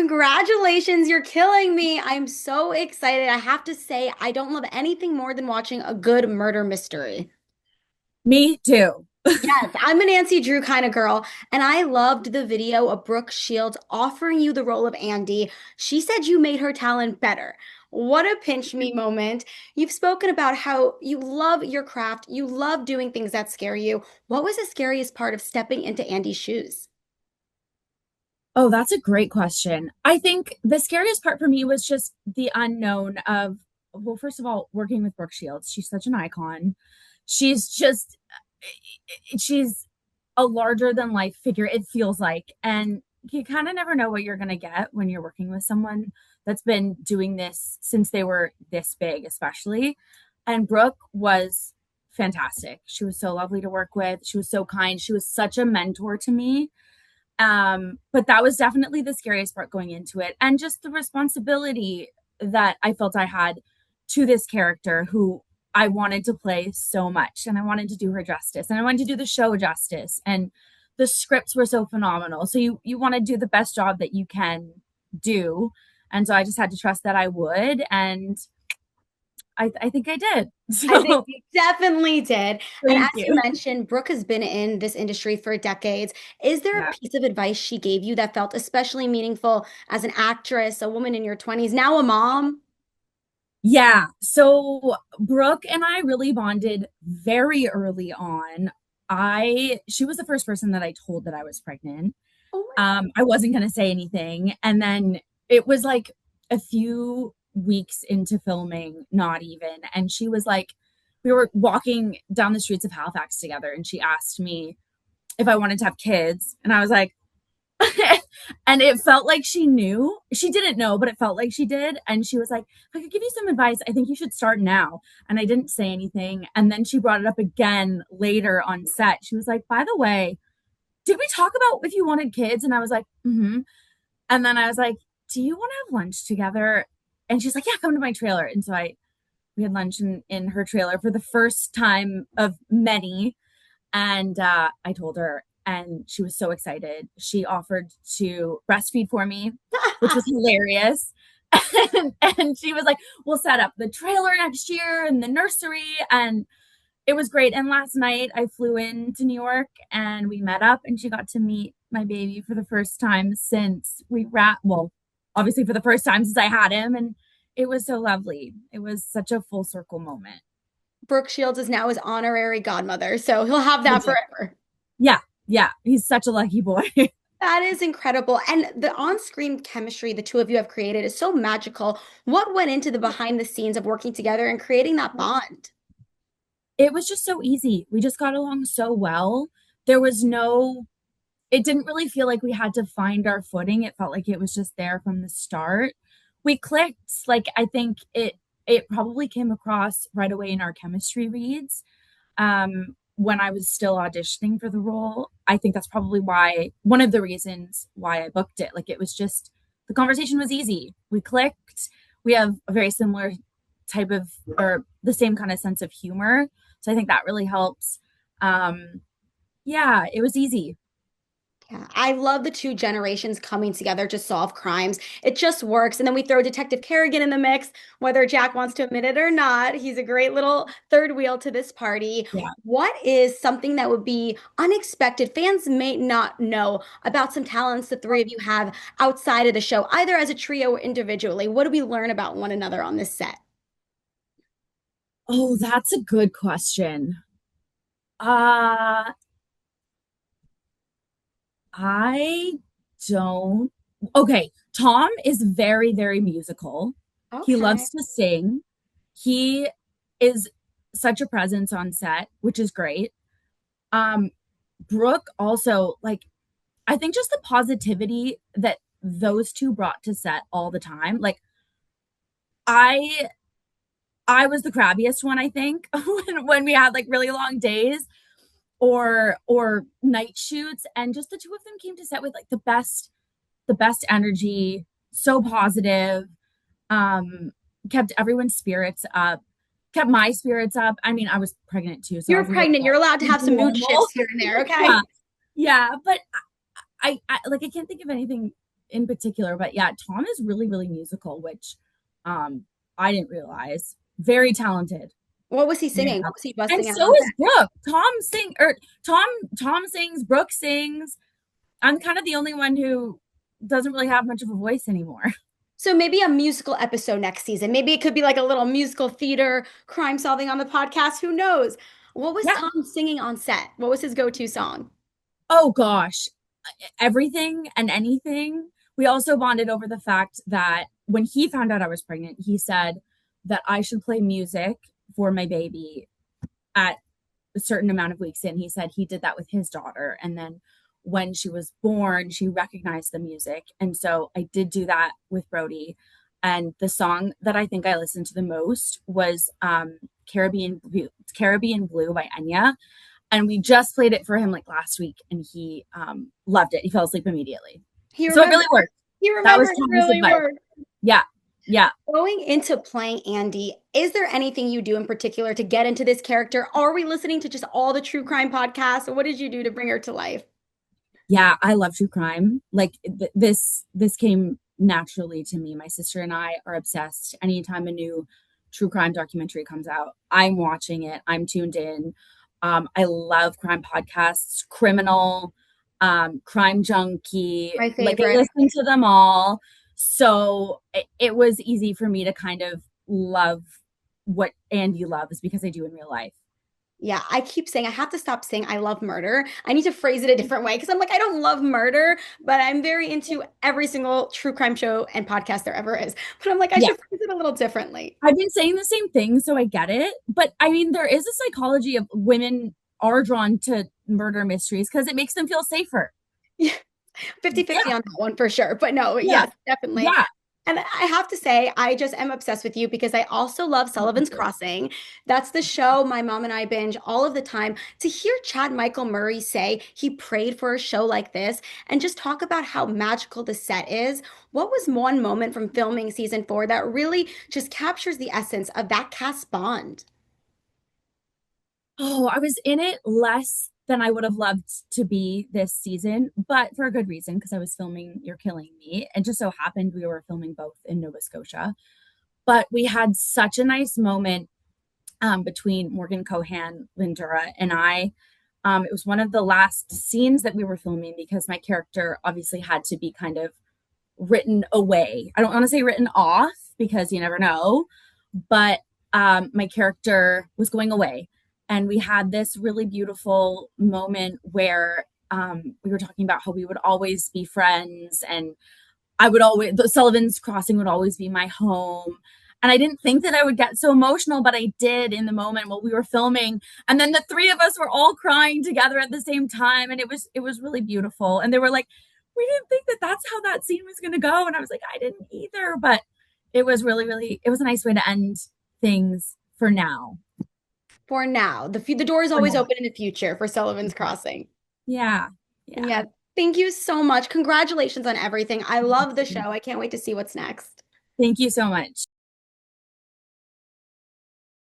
congratulations. You're killing me. I'm so excited. I have to say, I don't love anything more than watching a good murder mystery. Me too. Yes, I'm a Nancy Drew kind of girl, and I loved the video of Brooke Shields offering you the role of Andy. She said you made her talent better. What a pinch me moment. You've spoken about how you love your craft, you love doing things that scare you. What was the scariest part of stepping into Andy's shoes? Oh, that's a great question. I think the scariest part for me was just the unknown of, well, first of all, working with Brooke Shields. She's such an icon. She's just, she's a larger than life figure, it feels like. And you kind of never know what you're going to get when you're working with someone that's been doing this since they were this big, especially. And Brooke was fantastic. She was so lovely to work with. She was so kind. She was such a mentor to me. But that was definitely the scariest part going into it. And just the responsibility that I felt I had to this character who I wanted to play so much. And I wanted to do her justice. And I wanted to do the show justice. And the scripts were so phenomenal. So you want to do the best job that you can do. And so I just had to trust that I would. And I think I did. I think So you definitely did. And as thank you you. mentioned, Brooke has been in this industry for decades. Is there a Yeah. piece of advice she gave you that felt especially meaningful as an actress, a woman in your 20s, now a mom? Yeah. So Brooke and I really bonded very early on. She was the first person that I told that I was pregnant. Oh my God. I wasn't going to say anything. And then it was like a few weeks into filming, not even. And she was like, we were walking down the streets of Halifax together, and she asked me if I wanted to have kids. And I was like, and it felt like she knew. She didn't know, but it felt like she did. And she was like, if I could give you some advice, I think you should start now. And I didn't say anything. And then she brought it up again later on set. She was like, by the way, did we talk about if you wanted kids? And I was like, mm-hmm. And then I was like, do you want to have lunch together? And she's like, yeah, come to my trailer. And so we had lunch in her trailer for the first time of many. And I told her, and she was so excited. She offered to breastfeed for me, which was hilarious. And she was like, we'll set up the trailer next year and the nursery. And it was great. And last night I flew into New York and we met up, and she got to meet my baby for the first time since well, obviously for the first time since I had him. And it was so lovely. It was such a full circle moment. Brooke Shields is now his honorary godmother, so he'll have that Legit. forever. Yeah. Yeah. He's such a lucky boy. That is incredible. And the on-screen chemistry the two of you have created is so magical. What went into the behind the scenes of working together and creating that bond? It was just so easy. We just got along so well. There was no, it didn't really feel like we had to find our footing. It felt like it was just there from the start. We clicked. Like I think it probably came across right away in our chemistry reads. When I was still auditioning for the role. I think that's probably why one of the reasons why I booked it. Like it was just the conversation was easy. We clicked. We have a very similar type of or the same kind of sense of humor. So I think that really helps. Um, yeah, it was easy. Yeah, I love the two generations coming together to solve crimes. It just works. And then we throw Detective Kerrigan in the mix, whether Jack wants to admit it or not. He's a great little third wheel to this party. Yeah. What is something that would be unexpected? Fans may not know about some talents the three of you have outside of the show, either as a trio or individually. What do we learn about one another on this set? Oh, that's a good question. Uh, I don't. Okay, Tom is very, very musical. He Okay. loves to sing. He is such a presence on set, which is great. Um, Brooke also, like, I think just the positivity that those two brought to set all the time. Like, I I was the crabbiest one, I think, when we had like really long days or night shoots, and just the two of them came to set with like the best energy, so positive, um, kept everyone's spirits up, kept my spirits up. I mean, I was pregnant too, so I You're was a little pregnant. You're allowed to have some mood normal. shifts here and there, Yeah. okay? Yeah, but I like I can't think of anything in particular, but yeah, Tom is really, really musical, which I didn't realize. Very talented. What was he Very singing? What talented. was he And busting out so on? is Brooke. Tom Tom sings, Brooke sings. I'm kind of the only one who doesn't really have much of a voice anymore. So maybe a musical episode next season. Maybe it could be like a little musical theater crime solving on the podcast. Who knows? What was Yeah. Tom singing on set? What was his go-to song? Oh gosh. Everything and anything. We also bonded over the fact that when he found out I was pregnant, he said that I should play music for my baby at a certain amount of weeks in. He said he did that with his daughter. And then when she was born, she recognized the music. And so I did do that with Brody. And the song that I think I listened to the most was Caribbean Blue by Enya. And we just played it for him like last week and he loved it. He fell asleep immediately. He So it remembered. really worked. He That was remembered it Thomas' really advice. worked. Yeah. Yeah. Going into playing Andy, is there anything you do in particular to get into this character? Are we listening to just all the true crime podcasts? What did you do to bring her to life? Yeah, I love true crime. Like this came naturally to me. My sister and I are obsessed. Anytime a new true crime documentary comes out, I'm watching it. I'm tuned in. I love crime podcasts, Criminal, Crime Junkie. My Like I favorite. listen to them all. So it was easy for me to kind of love what Andy loves because I do in real life. Yeah, I keep saying I have to stop saying I love murder. I need to phrase it a different way because I'm like, I don't love murder, but I'm very into every single true crime show and podcast there ever is. But I'm like, I Yeah. should phrase it a little differently. I've been saying the same thing, so I get it. But I mean, there is a psychology of women are drawn to murder mysteries because it makes them feel safer. Yeah, 50-50 Yeah, on that one for sure. But no, yeah, yes, definitely. yeah. And I have to say, I just am obsessed with you because I also love Sullivan's Crossing. That's the show my mom and I binge all of the time. To hear Chad Michael Murray say he prayed for a show like this and just talk about how magical the set is. What was one moment from filming season 4 that really just captures the essence of that cast bond? Oh, I was in it less than I would have loved to be this season, but for a good reason because I was filming You're Killing Me. It just so happened we were filming both in Nova Scotia. But we had such a nice moment between Morgan Cohan, Lindura, and I. It was one of the last scenes that we were filming because my character obviously had to be kind of written away. I don't want to say written off because you never know, but my character was going away. And we had this really beautiful moment where we were talking about how we would always be friends and the Sullivan's Crossing would always be my home. And I didn't think that I would get so emotional, but I did in the moment while we were filming. And then the three of us were all crying together at the same time. And it was really beautiful. And they were like, we didn't think that that's how that scene was going to go. And I was like, I didn't either. But it was really, really, it was a nice way to end things for now. For now, the door is For always now. open in the future for Sullivan's Crossing. Yeah. Yeah. Yeah. Thank you so much. Congratulations on everything. I love the show. I can't wait to see what's next. Thank you so much.